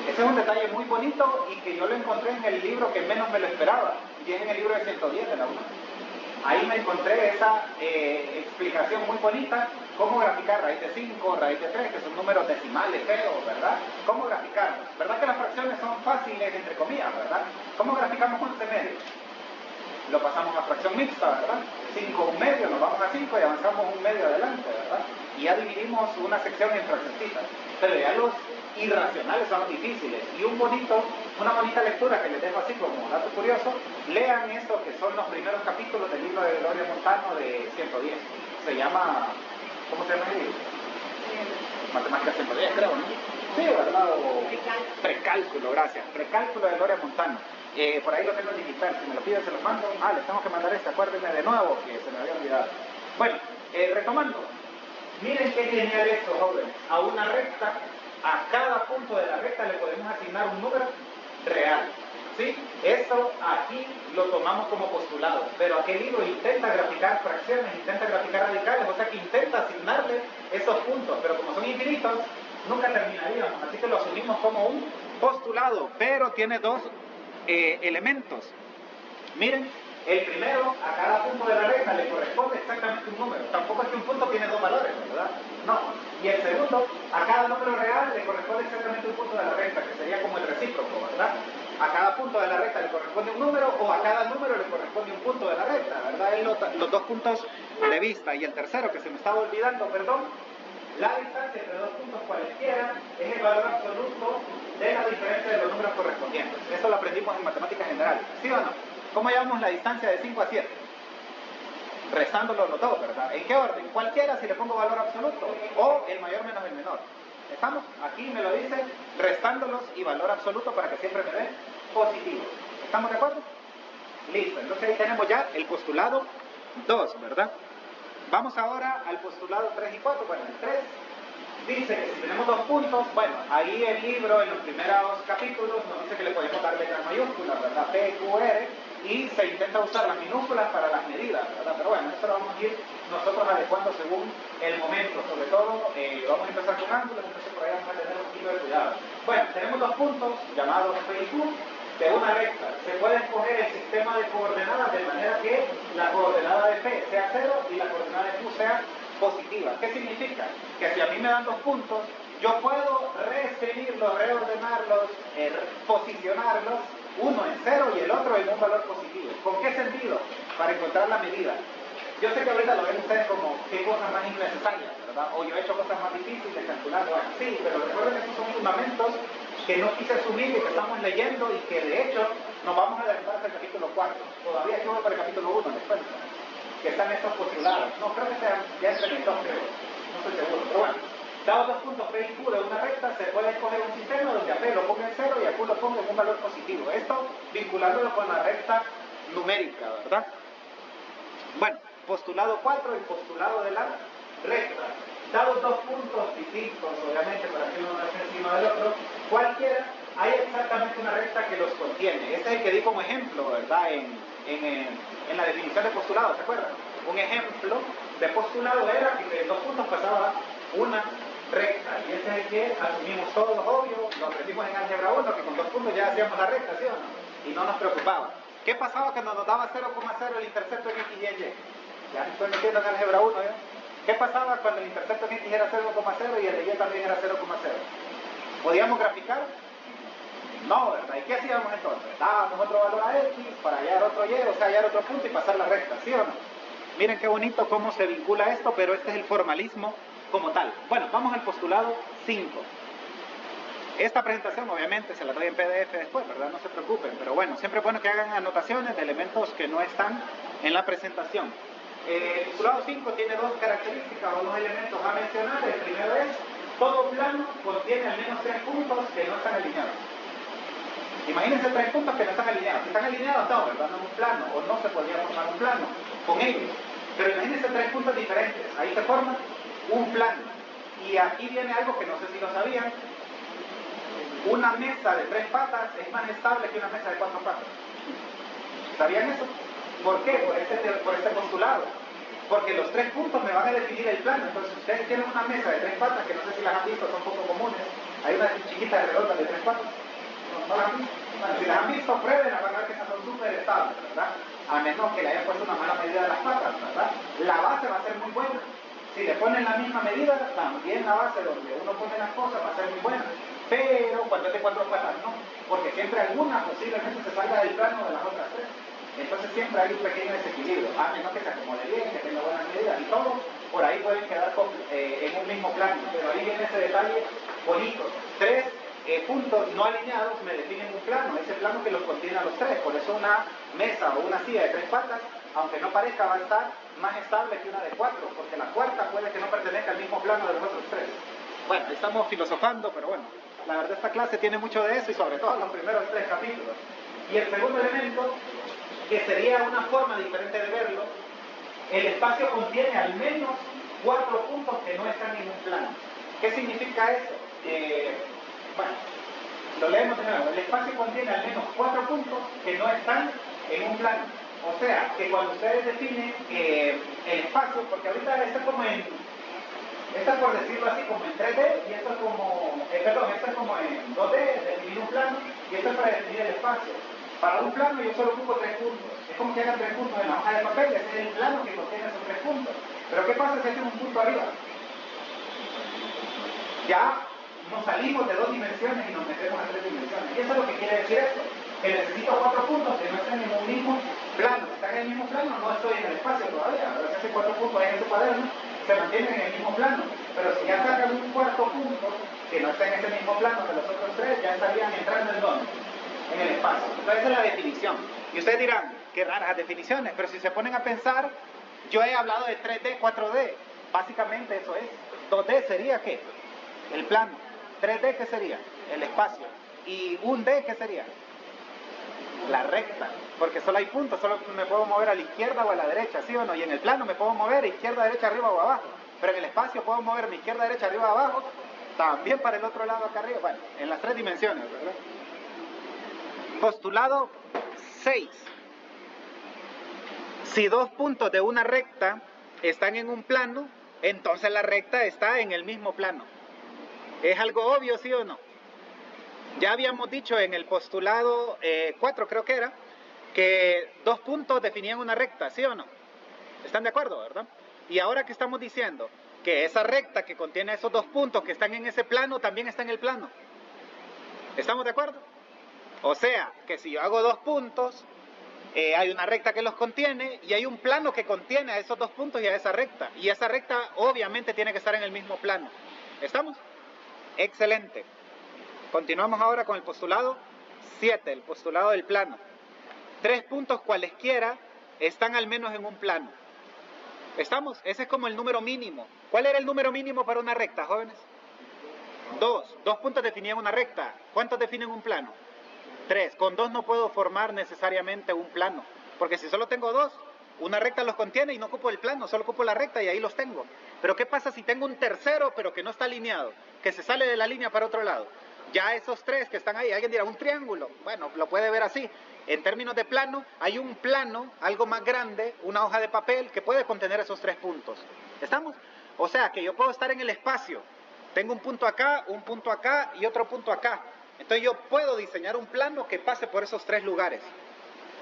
Ese es un detalle muy bonito y que yo lo encontré en el libro que menos me lo esperaba, y es en el libro de 110 de la UNAM. Ahí me encontré esa explicación muy bonita, cómo graficar raíz de 5, raíz de 3, que son números decimales feos, ¿verdad? ¿Cómo graficarlos? ¿Verdad que las fracciones son fáciles, entre comillas, ¿verdad? ¿Cómo graficamos 11 medios? Lo pasamos a fracción mixta, ¿verdad? 5 un medio, nos vamos a 5 y avanzamos un medio adelante, ¿verdad? Y ya dividimos una sección en fraccioncitas. Pero ya los irracionales son difíciles. Y una bonita lectura que les dejo así como dato curioso, lean esto que son los primeros capítulos del libro de Gloria Montano de 110. Se llama, ¿cómo se llama el libro? Matemática 110, creo, ¿no? Sí, ¿verdad? Precálculo, gracias. Precálculo de Gloria Montano. Por ahí lo tengo en digital, si me lo piden se los mando. Les tengo que mandar acuérdenme de nuevo que se me había olvidado. Bueno, retomando. Miren qué genial esto, jóvenes. A una recta, a cada punto de la recta le podemos asignar un número real. ¿Sí? Eso aquí lo tomamos como postulado, pero aquel libro intenta graficar fracciones, intenta graficar radicales, o sea que intenta asignarle esos puntos, pero como son infinitos, nunca terminaríamos, así que lo asumimos como un postulado, pero tiene dos elementos. Miren, el primero, a cada punto de la recta le corresponde exactamente un número. Tampoco es que un punto tiene dos valores, ¿verdad? No. Y el segundo, a cada número real le corresponde exactamente un punto de la recta, que sería como el recíproco, ¿verdad? A cada punto de la recta le corresponde un número, o a cada número le corresponde un punto de la recta, ¿verdad? Es los dos puntos de vista. Y el tercero, que se me estaba olvidando, perdón, la distancia entre dos puntos cualesquiera es el valor absoluto de la diferencia de los números correspondientes. Eso lo aprendimos en matemáticas generales, ¿sí o no? ¿Cómo llamamos la distancia de 5 a 7? restándolo los dos, ¿verdad? ¿En qué orden? Cualquiera si le pongo valor absoluto, o el mayor menos el menor. ¿Estamos? Aquí me lo dice restándolos y valor absoluto para que siempre me dé positivo. ¿Estamos de acuerdo? Listo, entonces ahí tenemos ya el postulado 2, ¿verdad? Vamos ahora al postulado 3 y 4. Bueno, el 3 dice que si tenemos dos puntos, bueno, ahí el libro en los primeros capítulos nos dice que le podemos dar letras mayúsculas, ¿verdad? P, Q, R, y se intenta usar las minúsculas para las medidas, ¿verdad? Pero bueno, eso lo vamos a ir nosotros adecuando según el momento, sobre todo vamos a empezar con ángulos, entonces por ahí vamos a tener un poquito de cuidado. Bueno, tenemos dos puntos llamados P y Q de una recta. Se puede escoger el sistema de coordenadas de manera que la coordenada de P sea 0 y la coordenada de Q sea positiva. ¿Qué significa? Que si a mí me dan dos puntos, yo puedo reescribirlos, reordenarlos, posicionarlos, uno en 0 y el otro en un valor positivo. ¿Con qué sentido? Para encontrar la medida. Yo sé que ahorita lo ven ustedes como qué cosas más innecesarias, ¿verdad? O yo he hecho cosas más difíciles de calcular. Bueno, sí, pero recuerden que estos son fundamentos que no quise asumir y que estamos leyendo y que de hecho nos vamos a adelantar hasta el capítulo 4. Todavía aquí voy para el capítulo 1, les cuento. Que están estos postulados. No, creo que sean ya entre mis dos, creo. No estoy seguro. Pero bueno, dados dos puntos P y Q de una recta, se puede escoger un sistema donde a P lo ponga en 0 y a Q lo ponga en un valor positivo. Esto vinculándolo con la recta numérica, ¿verdad? Bueno, postulado 4, el postulado de la recta. Dados dos puntos distintos, obviamente, para que uno no esté encima del otro, cualquiera, hay exactamente una recta que los contiene. Este es el que di como ejemplo, ¿verdad? En la definición de postulado, ¿se acuerdan? Un ejemplo de postulado era que de dos puntos pasaba una recta, y ese es el que asumimos todos, obvio, lo aprendimos en álgebra 1, que con dos puntos ya hacíamos la recta, ¿sí o no? Y no nos preocupaba. ¿Qué pasaba cuando nos daba 0,0 el intercepto en x y en y? Ya me estoy metiendo en álgebra 1, ¿ya? ¿Qué pasaba cuando el intercepto en x era 0,0 y el de y también era 0,0? ¿Podíamos graficar? No, ¿verdad? ¿Y qué hacíamos entonces? Dábamos otro valor a x para hallar otro y, o sea, hallar otro punto y pasar la recta, ¿sí o no? Miren qué bonito cómo se vincula esto, pero este es el formalismo como tal. Bueno, vamos al postulado 5. Esta presentación obviamente se la doy en PDF después, ¿verdad? No se preocupen, pero bueno, siempre es bueno que hagan anotaciones de elementos que no están en la presentación. El postulado 5 tiene dos características o dos elementos a mencionar. El primero es, todo plano contiene al menos 3 puntos que no están alineados. Imagínense 3 puntos que no están alineados. Si están alineados, no, ¿verdad? No en un plano, o no se podría formar un plano con ellos. Pero imagínense 3 puntos diferentes. Ahí se forma un plano. Y aquí viene algo que no sé si lo sabían. Una mesa de 3 patas es más estable que una mesa de 4 patas. ¿Sabían eso? ¿Por qué? Por este postulado. Porque los 3 puntos me van a definir el plano. Entonces, si ustedes tienen una mesa de 3 patas, que no sé si las han visto, son poco comunes. Hay una chiquita redonda de 3 patas. ¿No las han visto? Bueno, si las han visto, prueben, la verdad que esas son súper estables, ¿verdad? A menos que le hayan puesto una mala medida de las patas, ¿verdad? La base va a ser muy buena. Si le ponen la misma medida, también la base donde uno pone las cosas va a ser muy buena. Pero cuando es de 4 patas, no. Porque siempre alguna posiblemente se salga del plano de las otras 3. Entonces siempre hay un pequeño desequilibrio, a menos que se acomode bien, que tenga buenas medidas y todo, por ahí pueden quedar en un mismo plano, pero ahí viene ese detalle bonito. 3 puntos no alineados me definen un plano, ese plano que los contiene a los 3, por eso una mesa o una silla de 3 patas, aunque no parezca, va a estar más estable que una de 4, porque la cuarta puede que no pertenezca al mismo plano de los otros 3. Bueno, estamos filosofando, pero bueno, la verdad esta clase tiene mucho de eso y sobre todo los primeros 3 capítulos. Y el segundo elemento, que sería una forma diferente de verlo, el espacio contiene al menos 4 puntos que no están en un plano. ¿Qué significa eso? Bueno, lo leemos de nuevo. El espacio contiene al menos 4 puntos que no están en un plano. O sea, que cuando ustedes definen el espacio, porque ahorita esto es como en, esto es por decirlo así, como en 3D, y esto es como, esto es como en 2D, definir un plano, y esto es para definir el espacio. Para un plano yo solo ocupo 3 puntos. Es como que hagan 3 puntos en la hoja de papel, ese es el plano que contiene esos 3 puntos. Pero ¿qué pasa si hacen un punto arriba? Ya nos salimos de 2 dimensiones y nos metemos a 3 dimensiones. Y eso es lo que quiere decir esto. Que necesito 4 puntos que no estén en un mismo plano. Si están en el mismo plano, no estoy en el espacio todavía. Pero si hacen 4 puntos en ese cuaderno, se mantienen en el mismo plano. Pero si ya sacan un cuarto punto que no está en ese mismo plano que los otros 3, ya estarían entrando en ¿dónde? En el espacio. Entonces esa es la definición. Y ustedes dirán, qué raras definiciones, pero si se ponen a pensar, Yo he hablado de 3D, 4D. Básicamente eso es. 2D sería ¿qué? El plano. 3D ¿qué sería? El espacio. Y 1D ¿qué sería? La recta. Porque solo hay puntos, solo me puedo mover a la izquierda o a la derecha, ¿sí o no? Y en el plano me puedo mover izquierda, derecha, arriba o abajo. Pero en el espacio puedo moverme izquierda, derecha, arriba, abajo. También para el otro lado acá arriba. Bueno, en las 3 dimensiones, ¿verdad? Postulado 6. Si 2 puntos de una recta están en un plano, entonces la recta está en el mismo plano. ¿Es algo obvio, sí o no? Ya habíamos dicho en el postulado 4, creo que era, que 2 puntos definían una recta, ¿sí o no? ¿Están de acuerdo, verdad? Y ahora que estamos diciendo que esa recta que contiene esos 2 puntos que están en ese plano, también está en el plano. ¿Estamos de acuerdo? O sea, que si yo hago 2 puntos, hay una recta que los contiene y hay un plano que contiene a esos 2 puntos y a esa recta. Y esa recta obviamente tiene que estar en el mismo plano. ¿Estamos? Excelente. Continuamos ahora con el postulado 7, el postulado del plano. 3 puntos cualesquiera están al menos en un plano. ¿Estamos? Ese es como el número mínimo. ¿Cuál era el número mínimo para una recta, jóvenes? 2. 2 puntos definían una recta. ¿Cuántos definen un plano? 3. Con 2 no puedo formar necesariamente un plano. Porque si solo tengo 2, una recta los contiene y no ocupo el plano, solo ocupo la recta y ahí los tengo. Pero ¿qué pasa si tengo un tercero pero que no está alineado? Que se sale de la línea para otro lado. Ya esos 3 que están ahí, alguien dirá, un triángulo. Bueno, lo puede ver así. En términos de plano, hay un plano, algo más grande, una hoja de papel que puede contener esos 3 puntos. ¿Estamos? O sea, que yo puedo estar en el espacio. Tengo un punto acá y otro punto acá. Entonces yo puedo diseñar un plano que pase por esos 3 lugares.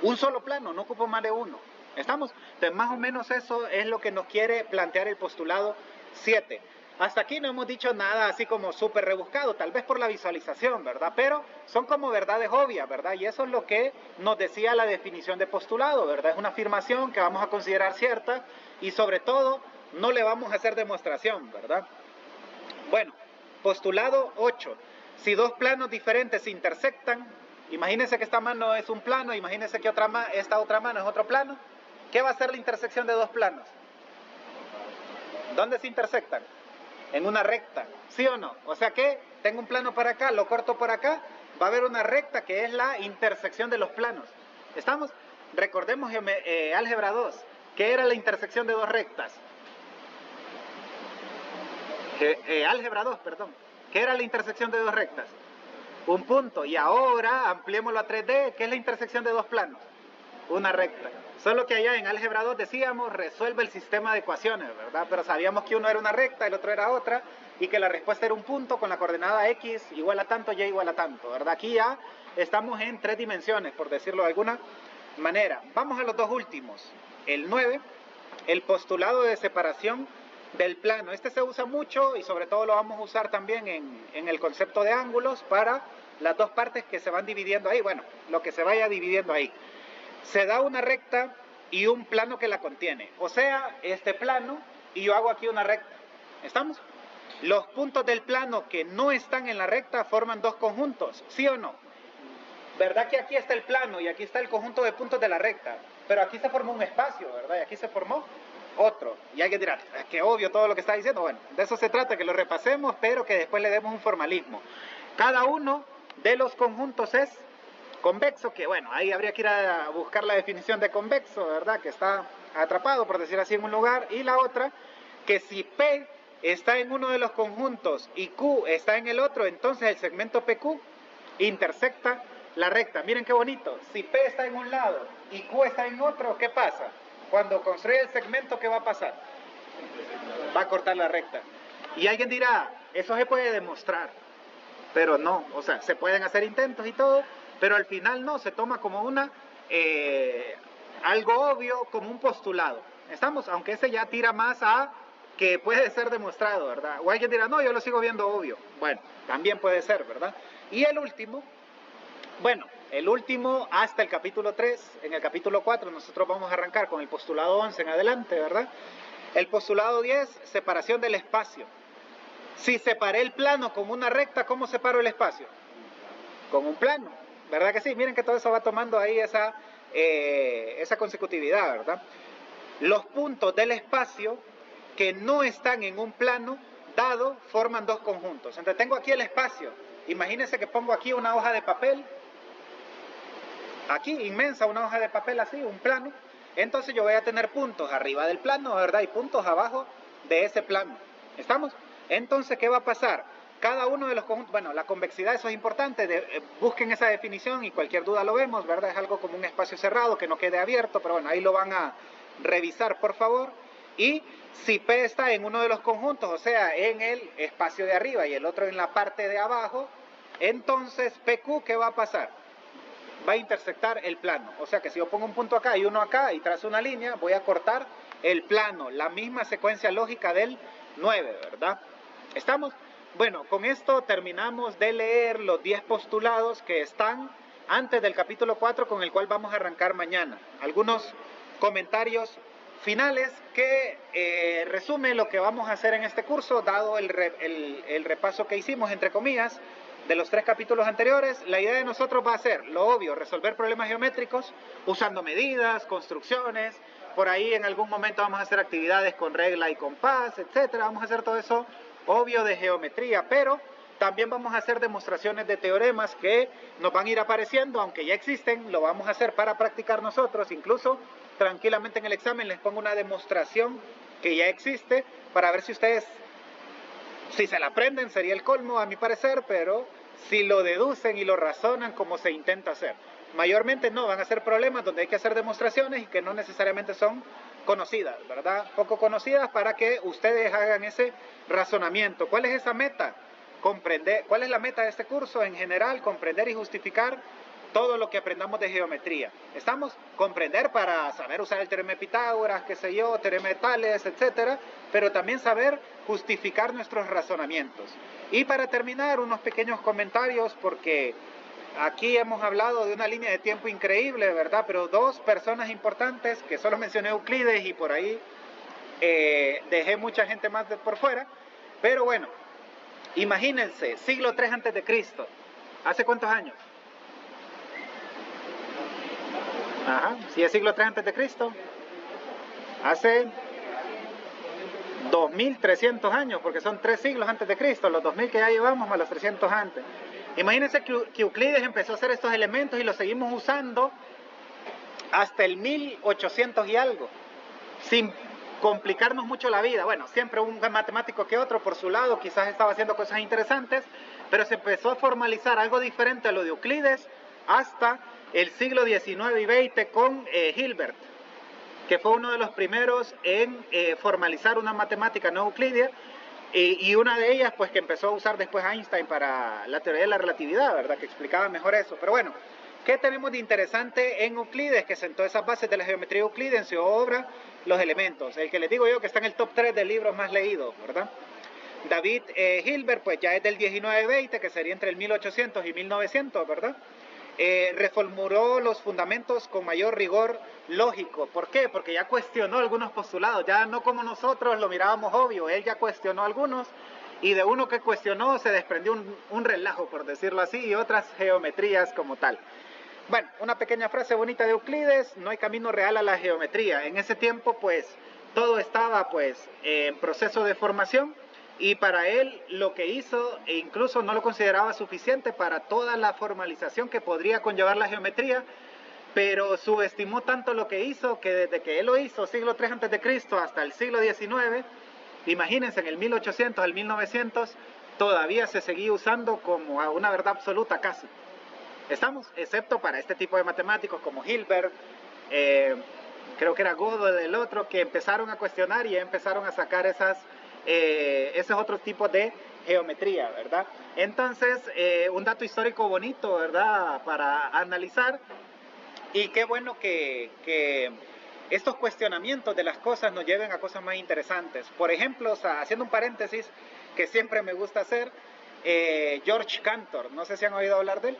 Un solo plano, no ocupo más de uno. ¿Estamos? Entonces más o menos eso es lo que nos quiere plantear el postulado 7. Hasta aquí no hemos dicho nada así como súper rebuscado, tal vez por la visualización, ¿verdad? Pero son como verdades obvias, ¿verdad? Y eso es lo que nos decía la definición de postulado, ¿verdad? Es una afirmación que vamos a considerar cierta y sobre todo no le vamos a hacer demostración, ¿verdad? Bueno, postulado 8. Si 2 planos diferentes se intersectan, imagínense que esta mano es un plano, imagínense que esta otra mano es otro plano. ¿Qué va a ser la intersección de 2 planos? ¿Dónde se intersectan? En una recta, ¿sí o no? O sea que tengo un plano para acá, lo corto por acá, va a haber una recta que es la intersección de los planos. ¿Estamos? Recordemos álgebra 2, ¿qué era la intersección de 2 rectas? Álgebra 2, perdón. ¿Qué era la intersección de 2 rectas? Un punto. Y ahora ampliémoslo a 3D, ¿qué es la intersección de 2 planos? Una recta. Solo que allá en álgebra 2 decíamos, resuelve el sistema de ecuaciones, ¿verdad? Pero sabíamos que uno era una recta, el otro era otra, y que la respuesta era un punto con la coordenada X igual a tanto, Y igual a tanto, ¿verdad? Aquí ya estamos en 3 dimensiones, por decirlo de alguna manera. Vamos a los 2 últimos. El 9, el postulado de separación del plano. Este se usa mucho y sobre todo lo vamos a usar también en el concepto de ángulos para las 2 partes que se van dividiendo ahí, bueno, lo que se vaya dividiendo ahí. Se da una recta y un plano que la contiene. O sea, este plano y yo hago aquí una recta. ¿Estamos? Los puntos del plano que no están en la recta forman 2 conjuntos, ¿sí o no? ¿Verdad que aquí está el plano y aquí está el conjunto de puntos de la recta? Pero aquí se formó un espacio, ¿verdad? Y aquí se formó otro. Y alguien dirá, es que obvio todo lo que está diciendo. Bueno, de eso se trata, que lo repasemos, pero que después le demos un formalismo. Cada uno de los conjuntos es convexo, que bueno, ahí habría que ir a buscar la definición de convexo, ¿verdad? Que está atrapado, por decir así, en un lugar. Y la otra, que si P está en uno de los conjuntos y Q está en el otro, entonces el segmento PQ intersecta la recta. Miren qué bonito. Si P está en un lado y Q está en otro, ¿qué pasa? Cuando construye el segmento, ¿qué va a pasar? Va a cortar la recta. Y alguien dirá, eso se puede demostrar. Pero no, o sea, se pueden hacer intentos y todo, pero al final no, se toma como algo obvio, como un postulado. ¿Estamos? Aunque ese ya tira más a que puede ser demostrado, ¿verdad? O alguien dirá, no, yo lo sigo viendo obvio. Bueno, también puede ser, ¿verdad? Y el último, bueno, el último hasta el capítulo 3, en el capítulo 4 nosotros vamos a arrancar con el postulado 11 en adelante, ¿verdad? El postulado 10, separación del espacio. Si separé el plano con una recta, ¿cómo separo el espacio? Con un plano, ¿verdad que sí? Miren que todo eso va tomando ahí esa consecutividad, ¿verdad? los puntos del espacio que no están en un plano dado forman dos conjuntos. Entonces tengo aquí el espacio. Imagínense que pongo aquí una hoja de papel, aquí inmensa, una hoja de papel así, un plano. Entonces yo voy a tener puntos arriba del plano, ¿verdad? Y puntos abajo de ese plano. ¿Estamos? Entonces, ¿qué va a pasar? Cada uno de los conjuntos, bueno, la convexidad, eso es importante, busquen esa definición y cualquier duda lo vemos, ¿verdad? Es algo como un espacio cerrado que no quede abierto, pero bueno, ahí lo van a revisar, por favor. Y si P está en uno de los conjuntos, o sea, en el espacio de arriba y el otro en la parte de abajo, entonces PQ, ¿qué va a pasar? Va a intersectar el plano. O sea que si yo pongo un punto acá y uno acá y trazo una línea, voy a cortar el plano, la misma secuencia lógica del 9, ¿verdad? ¿Estamos? Bueno, con esto terminamos de leer los 10 postulados que están antes del capítulo 4 con el cual vamos a arrancar mañana. Algunos comentarios finales que resumen lo que vamos a hacer en este curso, dado el repaso que hicimos, entre comillas, de los 3 capítulos anteriores. La idea de nosotros va a ser, lo obvio, resolver problemas geométricos usando medidas, construcciones. Por ahí en algún momento vamos a hacer actividades con regla y compás, etcétera. Vamos a hacer todo eso obvio de geometría, pero también vamos a hacer demostraciones de teoremas que nos van a ir apareciendo, aunque ya existen, lo vamos a hacer para practicar nosotros. Incluso tranquilamente en el examen les pongo una demostración que ya existe para ver si ustedes, si se la aprenden sería el colmo a mi parecer, pero si lo deducen y lo razonan como se intenta hacer. Mayormente no, van a ser problemas donde hay que hacer demostraciones y que no necesariamente son conocidas, ¿verdad? Poco conocidas para que ustedes hagan ese razonamiento. ¿Cuál es esa meta? Comprender. ¿Cuál es la meta de este curso? En general, comprender y justificar todo lo que aprendamos de geometría. ¿Estamos? Comprender para saber usar el teorema de Pitágoras, qué sé yo, teorema de Tales, etcétera, pero también saber justificar nuestros razonamientos. Y para terminar, unos pequeños comentarios, porque aquí hemos hablado de una línea de tiempo increíble, ¿verdad? Pero 2 personas importantes, que solo mencioné Euclides y por ahí dejé mucha gente más por fuera. Pero bueno, imagínense, siglo III antes de Cristo. ¿Hace cuántos años? Ajá, si es siglo III antes de Cristo. Hace 2300 años, porque son 3 siglos antes de Cristo, los 2000 que ya llevamos más los 300 antes. Imagínense que Euclides empezó a hacer estos elementos y los seguimos usando hasta el 1800 y algo, sin complicarnos mucho la vida. Bueno, siempre un matemático que otro por su lado quizás estaba haciendo cosas interesantes, pero se empezó a formalizar algo diferente a lo de Euclides hasta el siglo XIX y XX con Hilbert, que fue uno de los primeros en formalizar una matemática no euclidea, y una de ellas pues que empezó a usar después Einstein para la teoría de la relatividad, ¿verdad? Que explicaba mejor eso. Pero bueno, ¿qué tenemos de interesante en Euclides, que sentó esas bases de la geometría euclidea en su obra Los Elementos? El que les digo yo que está en el top 3 de libros más leídos, ¿verdad? David Hilbert, pues ya es del 19-20, que sería entre el 1800 y 1900, ¿verdad? Reformuló los fundamentos con mayor rigor lógico. ¿Por qué? Porque ya cuestionó algunos postulados, ya no como nosotros lo mirábamos obvio, él ya cuestionó algunos, y de uno que cuestionó se desprendió un relajo, por decirlo así, y otras geometrías como tal. Bueno, una pequeña frase bonita de Euclides: no hay camino real a la geometría. En ese tiempo pues todo estaba pues en proceso de formación, y para él lo que hizo, e incluso no lo consideraba suficiente para toda la formalización que podría conllevar la geometría, pero subestimó tanto lo que hizo que desde que él lo hizo, siglo III antes de Cristo hasta el siglo XIX, imagínense, en el 1800 al 1900, todavía se seguía usando como una verdad absoluta casi. ¿Estamos? Excepto para este tipo de matemáticos como Hilbert, creo que era Gödel el otro, que empezaron a cuestionar y empezaron a sacar esos otros tipos de geometría, ¿verdad? Entonces, un dato histórico bonito, ¿verdad?, para analizar. Y qué bueno que estos cuestionamientos de las cosas nos lleven a cosas más interesantes. Por ejemplo, o sea, haciendo un paréntesis que siempre me gusta hacer, George Cantor, no sé si han oído hablar de él.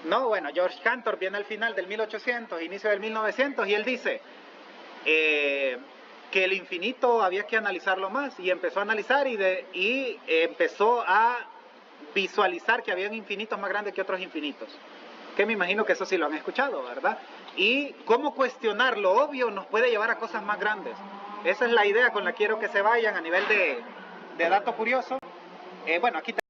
No, bueno, George Cantor viene al final del 1800, inicio del 1900, y él dice que el infinito había que analizarlo más, y empezó a analizar y empezó a visualizar que había infinitos más grandes que otros infinitos. qué? Me imagino que eso sí lo han escuchado, ¿verdad? Y cómo cuestionar lo obvio nos puede llevar a cosas más grandes. Esa es la idea con la que quiero que se vayan a nivel de dato curioso. Bueno, aquí